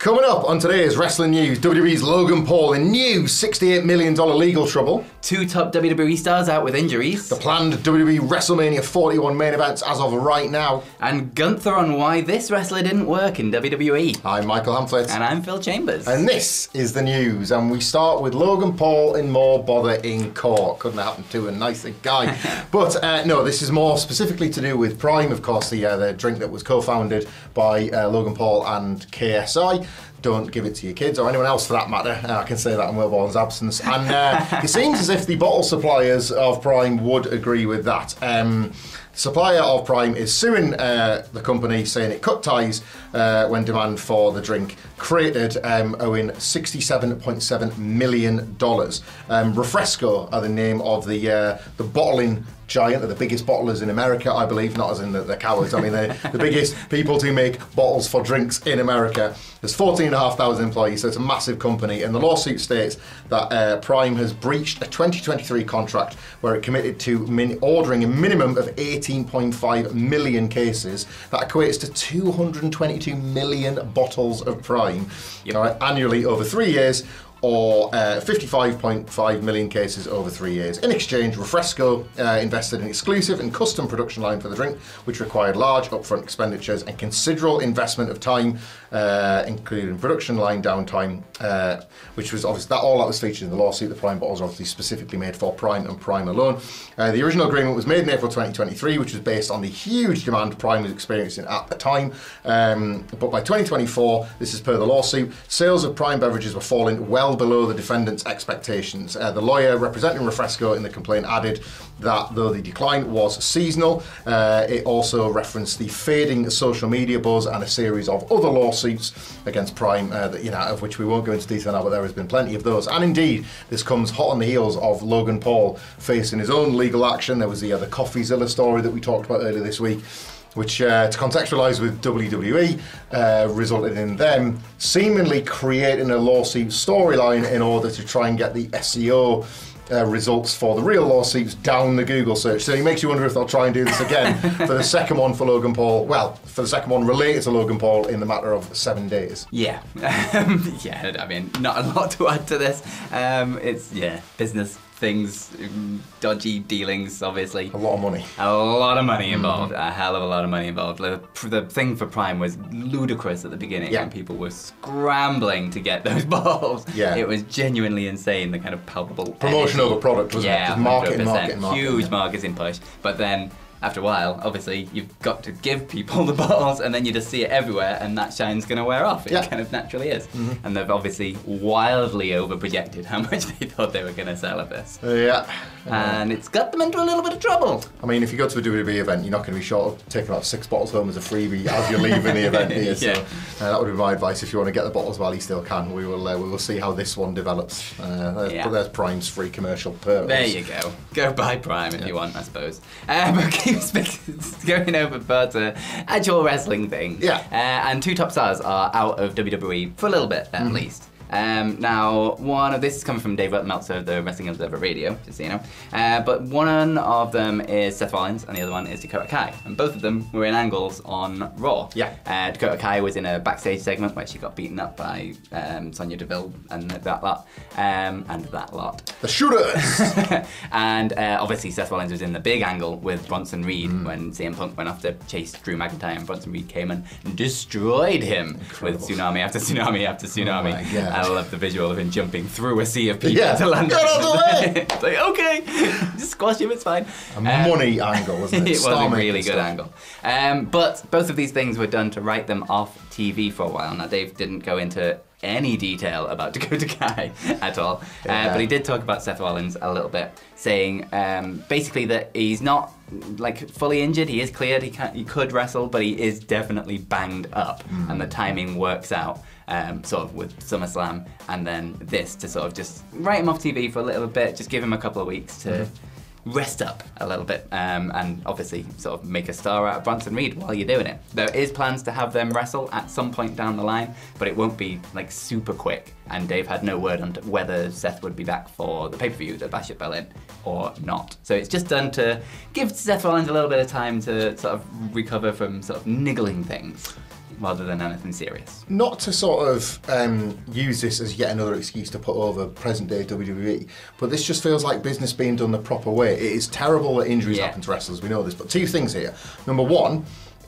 Coming up on today's Wrestling News, WWE's Logan Paul in new $68 million legal trouble. Two top WWE stars out with injuries. The planned WWE WrestleMania 41 main events as of right now. And Gunther on why this wrestler didn't work in WWE. I'm Michael Hamflett. And I'm Phil Chambers. And this is the news. And we start with Logan Paul in more bother in court. Couldn't have happened to a nicer guy. But no, this is more specifically to do with Prime, of course, the drink that was co-founded by Logan Paul and KSI. Don't give it to your kids or anyone else for that matter. I can say that in Wilborn's absence. And it seems as if the bottle suppliers of Prime would agree with that. Supplier of Prime is suing the company, saying it cut ties when demand for the drink created, owing $67.7 million. Refresco are the name of the bottling giant. They're the biggest bottlers in America, I believe, not as in the cowards. I mean, they're the biggest people to make bottles for drinks in America. There's 14,500 employees, so it's a massive company. And the lawsuit states that Prime has breached a 2023 contract where it committed to ordering a minimum of 18.5 million cases. That equates to 222 million bottles of Prime annually over 3 years, or 55.5 million cases over 3 years. In exchange, Refresco invested in exclusive and custom production line for the drink, which required large upfront expenditures and considerable investment of time, including production line downtime, which was obviously all that was featured in the lawsuit. The Prime bottles are obviously specifically made for Prime and Prime alone. The original agreement was made in April 2023, which was based on the huge demand Prime was experiencing at the time. But by 2024, this is per the lawsuit, sales of Prime beverages were falling well below the defendant's expectations. The lawyer representing Refresco in the complaint added that though the decline was seasonal, it also referenced the fading social media buzz and a series of other lawsuits against Prime, of which we won't go into detail now, but there has been plenty of those. And indeed, this comes hot on the heels of Logan Paul facing his own legal action. There was the CoffeeZilla story that we talked about earlier this week, which, to contextualise with WWE, resulted in them seemingly creating a lawsuit storyline in order to try and get the SEO results for the real lawsuits down the Google search. So it makes you wonder if they'll try and do this again for the second one for Logan Paul. Well, for the second one related to Logan Paul in the matter of 7 days. Yeah. Yeah, I mean, not a lot to add to this. It's, business things, dodgy dealings, obviously. A lot of money. A lot of money involved, a hell of a lot of money involved. The thing for Prime was ludicrous at the beginning, and people were scrambling to get those bottles. Yeah. It was genuinely insane, the kind of palpable promotion energy. Of a product, wasn't it? Just marketing. Huge marketing push. But then, after a while, obviously, you've got to give people the bottles and then you just see it everywhere and that shine's going to wear off. It kind of naturally is. And they've obviously wildly over-projected how much they thought they were going to sell of this. And it's got them into a little bit of trouble. I mean, if you go to a WWE event, you're not going to be short of taking about 6 bottles home as a freebie as you're leaving the event here. So that would be my advice. If you want to get the bottles while you still can, we will see how this one develops. There's Prime's free commercial purpose. There you go. Go buy Prime if you want, I suppose. But going over to actual wrestling things. And two top stars are out of WWE for a little bit, at least. Now, one of this is coming from Dave Meltzer of the Wrestling Observer Radio, just so you know. But one of them is Seth Rollins, and the other one is Dakota Kai. And both of them were in angles on Raw. Dakota Kai was in a backstage segment where she got beaten up by Sonya Deville and that lot. The Shooters! And obviously Seth Rollins was in the big angle with Bronson Reed when CM Punk went off to chase Drew McIntyre, and Bronson Reed came and destroyed him with tsunami after tsunami after tsunami. Oh my God. I love the visual of him jumping through a sea of people to land. Get out of the way! It's like, okay, just squash him, it's fine. A money angle, wasn't it? It was a really good angle. But both of these things were done to write them off TV for a while. Now, Dave didn't go into any detail about Dakota Kai at all, but he did talk about Seth Rollins a little bit, saying basically that he's not like fully injured. He is cleared. He could wrestle, but he is definitely banged up, and the timing works out. Sort of with SummerSlam and then this to sort of just write him off TV for a little bit, just give him a couple of weeks to rest up a little bit, and obviously sort of make a star out of Bronson Reed while you're doing it. There is plans to have them wrestle at some point down the line, but it won't be like super quick, and Dave had no word on whether Seth would be back for the pay-per-view, the Bash at Berlin, or not. So it's just done to give Seth Rollins a little bit of time to sort of recover from sort of niggling things. rather than anything serious. Not to sort of use this as yet another excuse to put over present-day WWE, but this just feels like business being done the proper way. It is terrible that injuries happen to wrestlers, we know this, but two things here. Number one,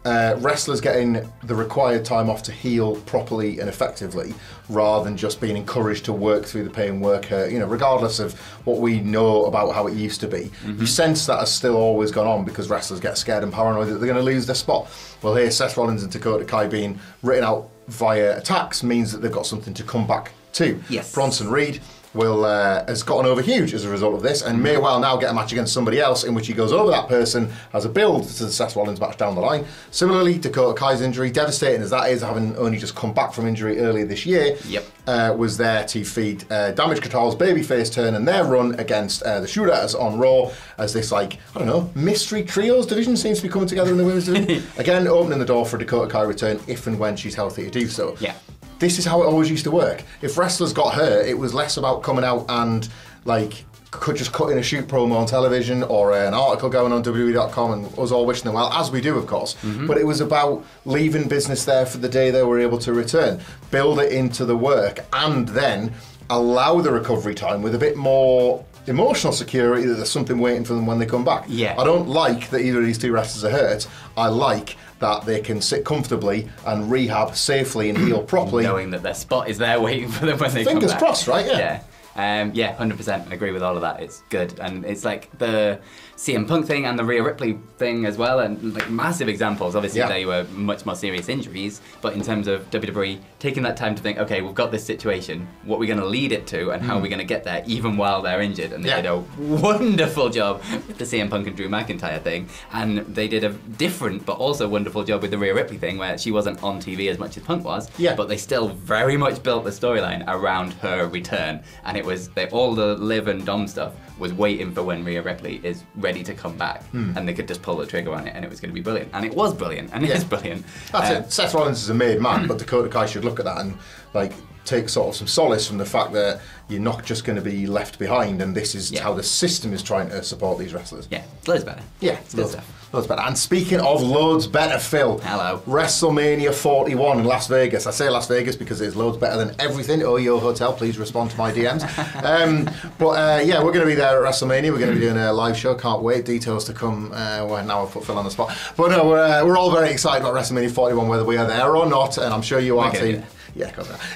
wrestlers getting the required time off to heal properly and effectively, rather than just being encouraged to work through the pain, regardless of what we know about how it used to be. You sense that has still always gone on because wrestlers get scared and paranoid that they're going to lose their spot. Well, here, Seth Rollins and Dakota Kai being written out via attacks means that they've got something to come back to. Yes. Bronson Reed has gotten over huge as a result of this, and may well now get a match against somebody else in which he goes over that person as a build to the Seth Rollins match down the line. Similarly, Dakota Kai's injury, devastating as that is, having only just come back from injury earlier this year, was there to feed Damage Control's babyface turn and their run against the Shooters on Raw as this, mystery trios division seems to be coming together in the women's division. Again, opening the door for Dakota Kai return if and when she's healthy to do so. Yeah. This is how it always used to work. If wrestlers got hurt, it was less about coming out and could just cut in a shoot promo on television or an article going on WWE.com and us all wishing them well, as we do, of course. But it was about leaving business there for the day they were able to return, build it into the work, and then allow the recovery time with a bit more emotional security that there's something waiting for them when they come back. Yeah. I don't like that either of these two wrestlers are hurt. I like that they can sit comfortably and rehab safely and heal properly, knowing that their spot is there waiting for them when they come back. Fingers crossed, right? Yeah. 100% agree with all of that. It's good, and it's like the CM Punk thing and the Rhea Ripley thing as well, and massive examples. Obviously, they were much more serious injuries, but in terms of WWE taking that time to think, okay, we've got this situation, what are we going to lead it to, and how are we going to get there, even while they're injured? And they did a wonderful job with the CM Punk and Drew McIntyre thing, and they did a different but also wonderful job with the Rhea Ripley thing, where she wasn't on TV as much as Punk was, but they still very much built the storyline around her return, and it was all the Liv and Dom stuff was waiting for when Rhea Ripley is ready to come back, and they could just pull the trigger on it, and it was going to be brilliant. And it was brilliant, and it is brilliant. That's it. Seth Rollins is a made man, but Dakota Kai should look at that and take sort of some solace from the fact that you're not just going to be left behind, and this is how the system is trying to support these wrestlers. Yeah, loads better. Yeah, it's good stuff. Loads better. And speaking of loads better, Phil. Hello. WrestleMania 41 in Las Vegas. I say Las Vegas because it's loads better than everything. Yo Hotel, please respond to my DMs. We're going to be there at WrestleMania. We're going to be doing a live show. Can't wait. Details to come. Now I've put Phil on the spot. But no, we're all very excited about WrestleMania 41, whether we are there or not, and I'm sure you are too. Yeah,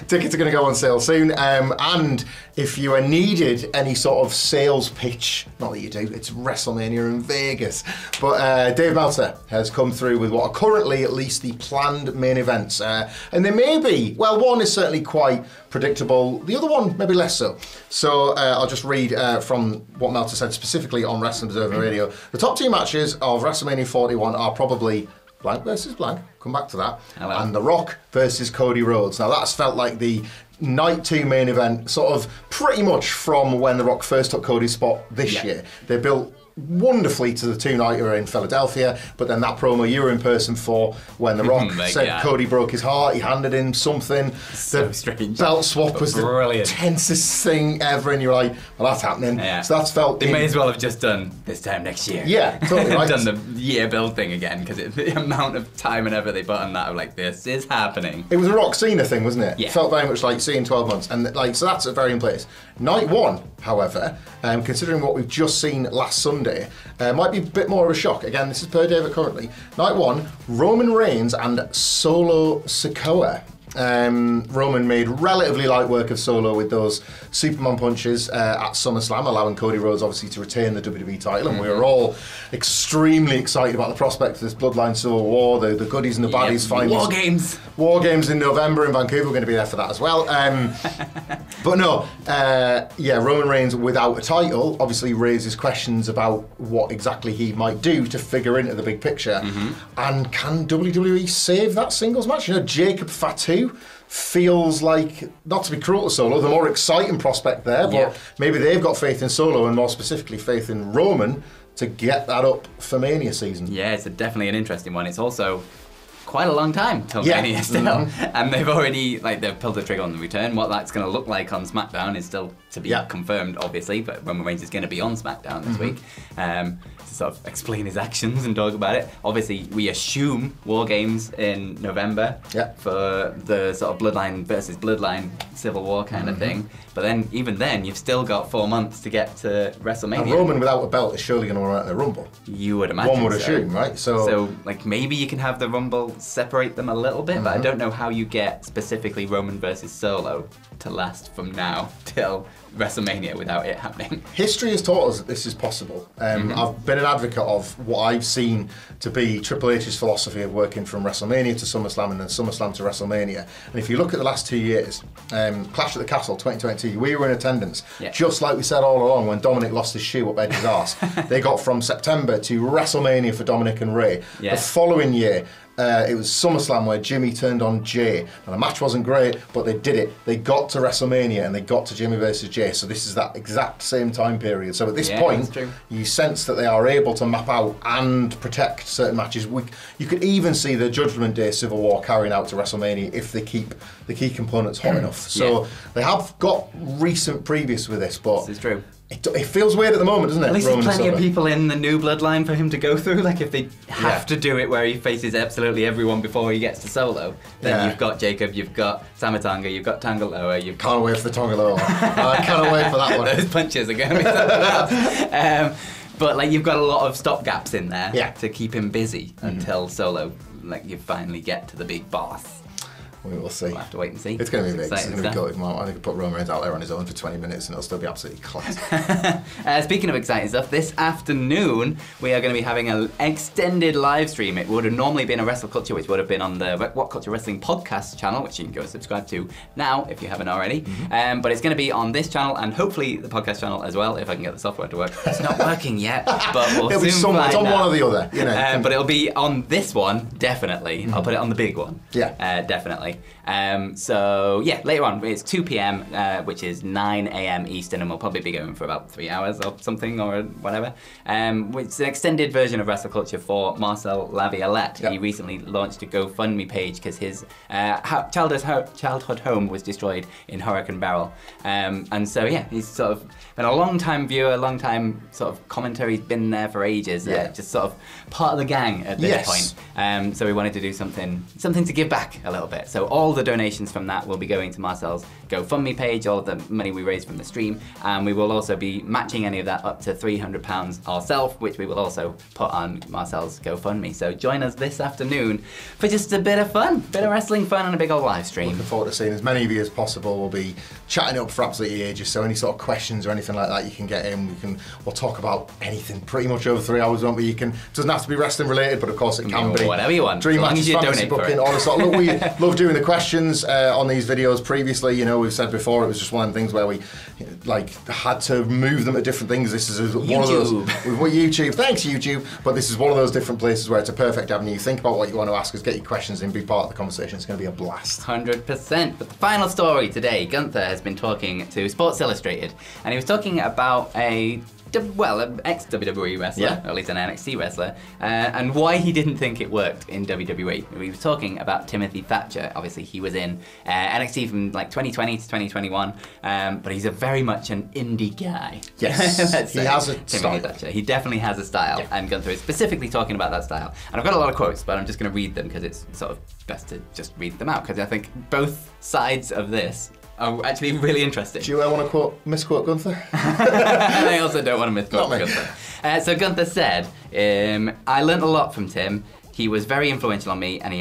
tickets are going to go on sale soon, and if you are needed any sort of sales pitch, not that you do, it's WrestleMania in Vegas, but Dave Meltzer has come through with what are currently at least the planned main events, and they may be, well, one is certainly quite predictable, the other one maybe less so. So I'll just read from what Meltzer said specifically on Wrestling Observer Radio. The top two matches of WrestleMania 41 are probably blank versus blank, come back to that, and The Rock versus Cody Rhodes. Now that's felt like the night 2 main event, sort of pretty much from when The Rock first took Cody's spot this year. They built wonderfully to the two-nighter in Philadelphia, but then that promo you were in person for when The Rock said Cody broke his heart, he handed him something. So the strange. Belt swap was the tensest thing ever, and you're like, well, that's happening. Yeah. So that's felt... They may as well have just done this time next year. Yeah, totally right. Done the year build thing again, because the amount of time and effort they put on that, of this is happening. It was a Rock Cena thing, wasn't it? Yeah. It felt very much like seeing 12 months, and so that's very in place. Night 1, however, considering what we've just seen last Sunday, might be a bit more of a shock. Again, this is per David currently. Night 1, Roman Reigns and Solo Sikoa. Roman made relatively light work of Solo with those Superman punches at SummerSlam, allowing Cody Rhodes obviously to retain the WWE title, and we were all extremely excited about the prospect of this Bloodline Civil War, the goodies and the baddies. War Games in November in Vancouver. We're going to be there for that as well. But no, Roman Reigns without a title obviously raises questions about what exactly he might do to figure into the big picture. And can WWE save that singles match? Jacob Fatu feels like, not to be cruel to Solo, the more exciting prospect there, but maybe they've got faith in Solo, and more specifically faith in Roman, to get that up for Mania season. Yeah, it's definitely an interesting one. It's also quite a long time till Mania still, and they've already they've pulled the trigger on the return. What that's going to look like on SmackDown is still to be confirmed, obviously, but Roman Reigns is going to be on SmackDown this week. to sort of explain his actions and talk about it. Obviously, we assume War Games in November for the sort of Bloodline versus Bloodline Civil War kind of thing. But then, even then, you've still got 4 months to get to WrestleMania. And Roman without a belt is surely going to run out in the Rumble. You would imagine. One would assume, right? So, like, maybe you can have the Rumble separate them a little bit, but I don't know how you get specifically Roman versus Solo to last from now till WrestleMania without it happening. History has taught us that this is possible. I've been an advocate of what I've seen to be Triple H's philosophy of working from WrestleMania to SummerSlam and then SummerSlam to WrestleMania. And if you look at the last 2 years, Clash at the Castle 2020, we were in attendance, just like we said all along when Dominic lost his shoe up Edge's arse. They got from September to WrestleMania for Dominic and Ray. The following year, it was SummerSlam where Jimmy turned on Jay. And the match wasn't great, but they did it. They got to WrestleMania and they got to Jimmy versus Jay. So this is that exact same time period. So at this point, you sense that they are able to map out and protect certain matches. You could even see the Judgment Day Civil War carrying out to WrestleMania if they keep the key components hot enough. So they have got recent previous with this, but this is true. It feels weird at the moment, doesn't it? At least there's plenty of people in the new bloodline for him to go through. Like, if they have to do it where he faces absolutely everyone before he gets to Solo, then you've got Jacob, you've got Samatonga, you've got Tangaloa, you've got... Can't wait for the Tangaloa. I cannot wait for that one. Those punches are going to be something else. But, like, you've got a lot of stopgaps in there to keep him busy until Solo, like, you finally get to the big boss. We will see. We'll have to wait and see. It's going to be big. It's going to be good. I think put Roman Reigns out there on his own for 20 minutes and it'll still be absolutely class. Speaking of exciting stuff, this afternoon we are going to be having an extended live stream. It would have normally been a Wrestle Culture, which would have been on the What Culture Wrestling podcast channel, which you can go subscribe to now if you haven't already. But it's going to be on this channel and hopefully the podcast channel as well, if I can get the software to work. It's not working yet, but we'll it'll soon find out. It's on one or the other, you know. But it'll be on this one, definitely. I'll put it on the big one. Definitely. So yeah, later on, it's 2 p.m, which is 9 a.m. Eastern, and we'll probably be going for about 3 hours or something, or whatever. It's an extended version of Wrestle Culture for Marcel Laviolette. He recently launched a GoFundMe page because his childhood home was destroyed in Hurricane Barrel. And so yeah, he's sort of been a long-time viewer, long-time sort of commentary's been there for ages, just sort of part of the gang at this point. So we wanted to do something to give back a little bit. So all the donations from that will be going to Marcel's GoFundMe page, all of the money we raise from the stream, and we will also be matching any of that up to £300 ourselves, which we will also put on Marcel's GoFundMe. So join us this afternoon for just a bit of fun, bit of wrestling fun and a big old live stream. Looking forward to seeing as many of you as possible. We'll be chatting up for absolutely ages, so any sort of questions or anything like that you can get in. We'll talk about anything pretty much over 3 hours, won't we? It doesn't have to be wrestling related, but of course it can be. Whatever you want, Dream as long matches, as you fantasy donate booking, for it. all this sort. Look, we love doing the questions on these videos. Previously, you know, we've said before, it was just one of the things where we had to move them to different things. This is one of those with YouTube. Thanks YouTube, but this is one of those different places where it's a perfect avenue. Think about what you want to ask us, get your questions in, be part of the conversation. It's going to be a blast. 100%. But the final story today, Gunther has been talking to Sports Illustrated, and he was talking about an ex-WWE wrestler, or at least an NXT wrestler, and why he didn't think it worked in WWE. He was talking about Timothy Thatcher. Obviously, he was in NXT from like 2020 to 2021, but he's very much an indie guy. Yes, he has a style. Thatcher. He definitely has a style, and Gunther is specifically talking about that style. And I've got a lot of quotes, but I'm just going to read them because it's sort of best to just read them out, because I think both sides of this are actually really interesting. Do you want to misquote Gunther? I also don't want to misquote Gunther. So Gunther said, I learnt a lot from Tim. He was very influential on me, and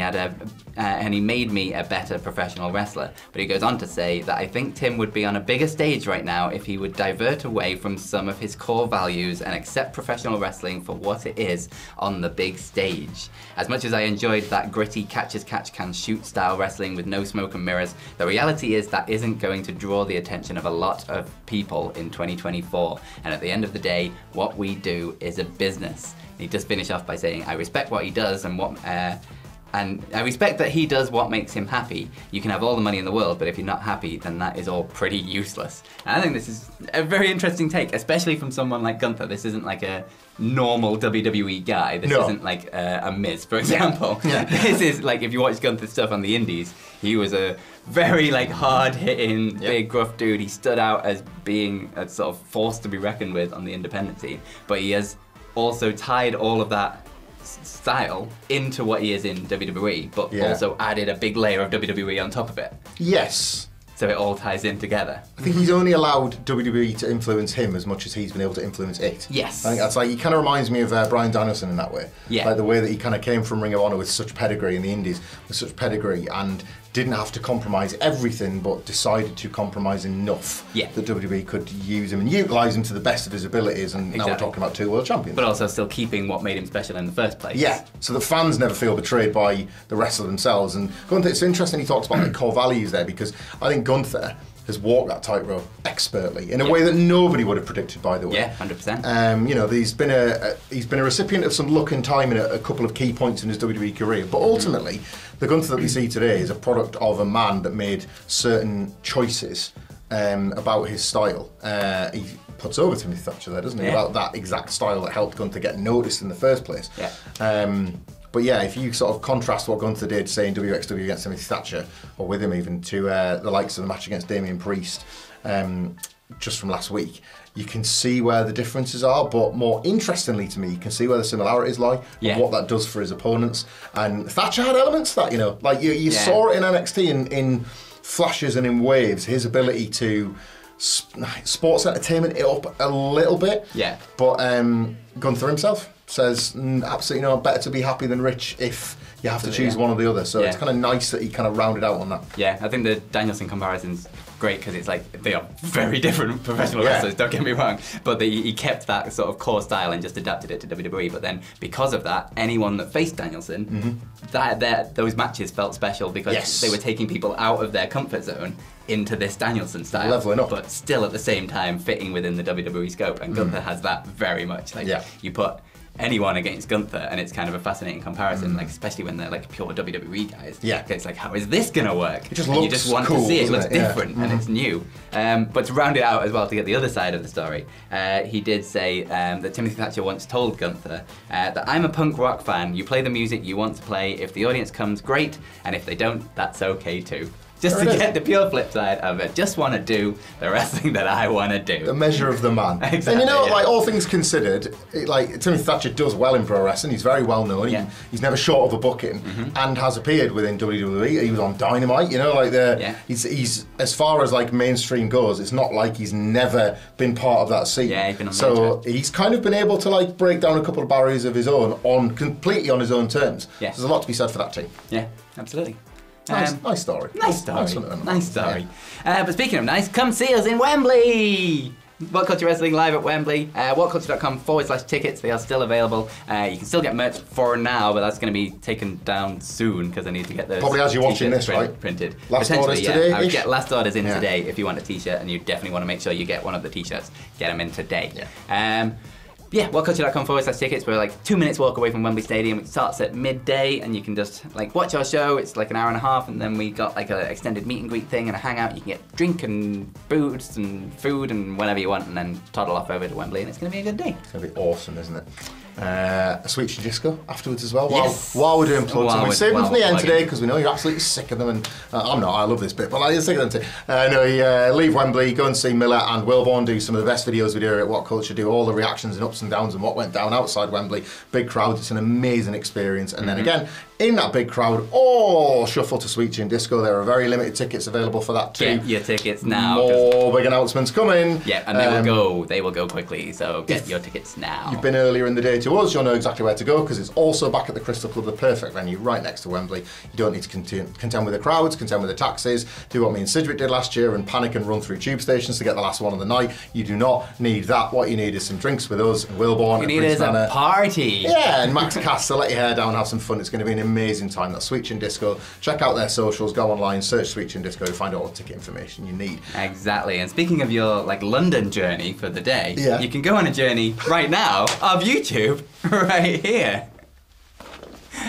he made me a better professional wrestler. But he goes on to say that I think Tim would be on a bigger stage right now if he would divert away from some of his core values and accept professional wrestling for what it is on the big stage. As much as I enjoyed that gritty catch-as-catch-can-shoot style wrestling with no smoke and mirrors, the reality is that isn't going to draw the attention of a lot of people in 2024. And at the end of the day, what we do is a business. He does finish off by saying, I respect what he does and I respect that he does what makes him happy. You can have all the money in the world, but if you're not happy, then that is all pretty useless. And I think this is a very interesting take, especially from someone like Gunther. This isn't like a normal WWE guy. This isn't like a Miz, for example. This is like, if you watch Gunther's stuff on the indies, he was a very like hard-hitting, big, gruff dude. He stood out as being a sort of force to be reckoned with on the independent scene, but he has also tied all of that style into what he is in WWE, but also added a big layer of WWE on top of it. Yes. So it all ties in together. I think he's only allowed WWE to influence him as much as he's been able to influence it. Yes. I think that's like, he kind of reminds me of Bryan Danielson in that way. Yeah. Like the way that he kind of came from Ring of Honor with such pedigree in the Indies, with such pedigree, and didn't have to compromise everything, but decided to compromise enough that WWE could use him and utilise him to the best of his abilities, and now we're talking about 2 world champions. But also still keeping what made him special in the first place. Yeah, so the fans never feel betrayed by the wrestler themselves. And Gunther, it's interesting he talks about the core values there, because I think Gunther has walked that tightrope expertly in a way that nobody would have predicted, by the way. Yeah, 100%. You know, he's been a recipient of some luck and time in a couple of key points in his WWE career, but ultimately, the Gunther that we see today is a product of a man that made certain choices about his style. He puts over Timothy Thatcher there, doesn't he? About that exact style that helped Gunther get noticed in the first place. Yeah. But yeah, if you sort of contrast what Gunther did, say, in WXW against Timothy Thatcher, or with him even, to the likes of the match against Damian Priest, just from last week, you can see where the differences are, but more interestingly to me, you can see where the similarities lie, and what that does for his opponents. And Thatcher had elements of that, you know, like you saw it in NXT in flashes and in waves, his ability to sports entertainment it up a little bit. Yeah. But Gunther himself says, absolutely no, better to be happy than rich if you have to choose one or the other. So it's kind of nice that he kind of rounded out on that. Yeah, I think the Danielson comparison's great because it's like they are very different professional wrestlers, don't get me wrong, but he kept that sort of core style and just adapted it to WWE. But then because of that, anyone that faced Danielson, those matches felt special because they were taking people out of their comfort zone into this Danielson style, leveling up, but still at the same time fitting within the WWE scope. And Gunther has that very much. Like you put anyone against Gunther, and it's kind of a fascinating comparison, like especially when they're like pure WWE guys. Yeah. It's like, how is this gonna work? It just and looks you just want cool, to see it. It looks it? different and it's new. But to round it out as well, to get the other side of the story, he did say that Timothy Thatcher once told Gunther that I'm a punk rock fan. You play the music you want to play. If the audience comes, great, and if they don't, that's okay too. Just to get the pure flip side of it. Just want to do the wrestling that I want to do. The measure of the man. Exactly. And you know, like all things considered, like Timothy Thatcher does well in pro wrestling. He's very well known. He's never short of a booking and has appeared within WWE. He was on Dynamite. You know, like he's as far as like mainstream goes. It's not like he's never been part of that scene. Yeah, he's been on so he's kind of been able to like break down a couple of barriers of his own completely on his own terms. Yeah. There's a lot to be said for that team. Yeah, absolutely. Nice story. Nice story. Nice story. Yeah. But speaking of nice, come see us in Wembley! What Culture Wrestling live at Wembley. whatculture.com/tickets. They are still available. You can still get merch for now, but that's going to be taken down soon because I need to get those. Probably as you're watching this, right? Printed. Last orders today. I would get last orders in today if you want a t-shirt, and you definitely want to make sure you get one of the t-shirts. Get them in today. whatculture.com/tickets. We're like 2 minutes walk away from Wembley Stadium. It starts at midday, and you can just like watch our show. It's like an hour and a half, and then we got like an extended meet and greet thing and a hangout. You can get drink and booze and food and whatever you want, and then toddle off over to Wembley, and it's going to be a good day. It's going to be awesome, isn't it? A sweet disco afterwards as well. Yes. While we're doing plugs, and we saved them for the end plugging. today because we know you're absolutely sick of them, and I'm not. I love this bit, but I'm sick of them too. Leave Wembley, go and see Miller and Wilborn do some of the best videos we do at What Culture. Do all the reactions and ups and downs and what went down outside Wembley. Big crowds. It's an amazing experience. And then again, in that big crowd, shuffle to Sweet Chin Disco. There are very limited tickets available for that too. Get your tickets now. More big announcements coming. Yeah, and they will go quickly. So get your tickets now. You've been earlier in the day to us. You'll know exactly where to go because it's also back at the Crystal Club, the perfect venue right next to Wembley. You don't need to contend with the crowds, contend with the taxis, do what me and Sidgwick did last year and panic and run through tube stations to get the last one of the night. You do not need that. What you need is some drinks with us and Wilborn. You need is a party. Yeah, and Max Cass to let your hair down, have some fun. It's going to be an amazing time. That's Sweet Chin Disco. Check out their socials, go online, search Sweet Chin Disco to find all the ticket information you need. Exactly. And speaking of your like London journey for the day, you can go on a journey right now of YouTube right here.